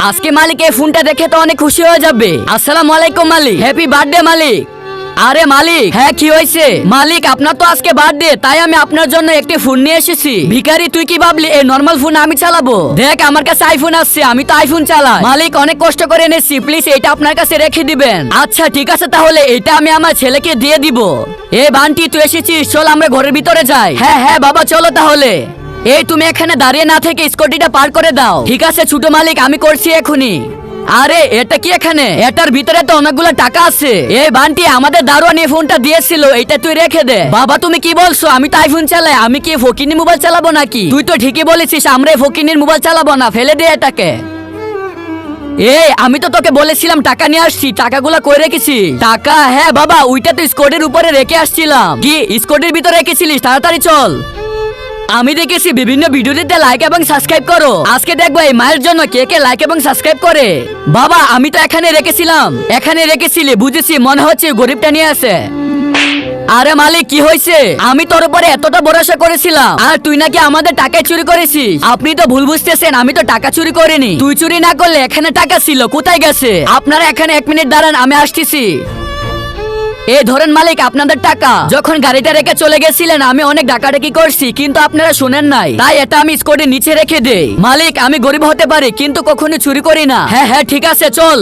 আজকে মালিক এই ফোনটা দেখে তো অনেক খুশি হয়ে যাবে। আসসালামু আলাইকুম মালিক, হ্যাপি বার্থডে মালিক। আরে মালিক, হ্যাঁ কি হয়েছে মালিক? আপনার তো আজকে বার্থডে, তাই আমি আপনার জন্য একটি ফোন নিয়ে এসেছি। ভিখারি তুই কি ভাবলি এই নরমাল ফোন আমি চালাবো? দেখ আমার কাছে আইফোন আসছে, আমি তো আইফোন চালাই। মালিক অনেক কষ্ট করে এনেছি, প্লিজ এটা আপনার কাছে রেখে দিবেন। আচ্ছা ঠিক আছে, তাহলে এটা আমি আমার ছেলেকে দিয়ে দিব। এ বান্টি তুই এসেছিস, চল আমরা ঘরের ভিতরে যাই। হ্যাঁ হ্যাঁ বাবা চলো তাহলে। এই তুমি এখানে দাঁড়িয়ে না থেকে স্কুটিটা পার করে দাও। ঠিক আছে ছোট মালিক, আমি করছি এখনই। আরে এটা কি এখানে? এটার ভিতরে তো অনেকগুলো টাকা আছে। এই বান্টি আমাদের দারোয়ান এই ফোনটা দিয়েছিল, এটা তুই রেখে দে। বাবা তুমি কি বলছো? আমি তো আইফোন চালাই, আমি কি ফকিনি মোবাইল চালাবো নাকি? তুই তো ঠিকই বলেছিস, আমরা এই ফকিনির মোবাইল চালাবো না, ফেলে দে এটাকে। এই আমি তো তোকে বলেছিলাম টাকা নিয়ে আসছি, টাকাগুলা কই রেখেছি? টাকা? হ্যাঁ বাবা, ওইটা তো স্কোটের উপরে রেখে আসছিলাম। কি স্কোটের ভিতরে রেখেছিলিস? তাড়াতাড়ি চল। আমি দেখেছি বিভিন্ন ভিডিওতে লাইক এবং সাবস্ক্রাইব করো, আজকে দেখবো এই মায়ের জন্য কে কে লাইক এবং সাবস্ক্রাইব করে। বাবা আমি তো এখানে রেখেছিলাম। এখানে রেখেছিলি, বুঝেছি, মনে হচ্ছে গরিবটা নিয়ে আসে। আরে মালিক কি হয়েছে? আমি তোর উপরে এতটা ভরসা করেছিলাম, আর তুই নাকি আমাদের টাকা চুরি করেছিস। আপনি তো ভুল বুঝতেছেন, আমি তো টাকা চুরি করিনি। তুই চুরি না করলে এখানে টাকা ছিল, কোথায় গেছে? আপনারা এখানে 1 মিনিট দাঁড়ান, আমি আসতেছি। এই ধরেন মালিক আপনাদের টাকা। যখন গাড়িটা রেখে চলে গেছিলেন আমি অনেক ডাকাডাকি করছি, কিন্তু আপনারা শুনেন নাই, তাই এটা আমি স্কুটির নিচে রেখে দেই। মালিক আমি গরিব হতে পারি, কিন্তু কখনো চুরি করি না। হ্যাঁ হ্যাঁ ঠিক আছে চল।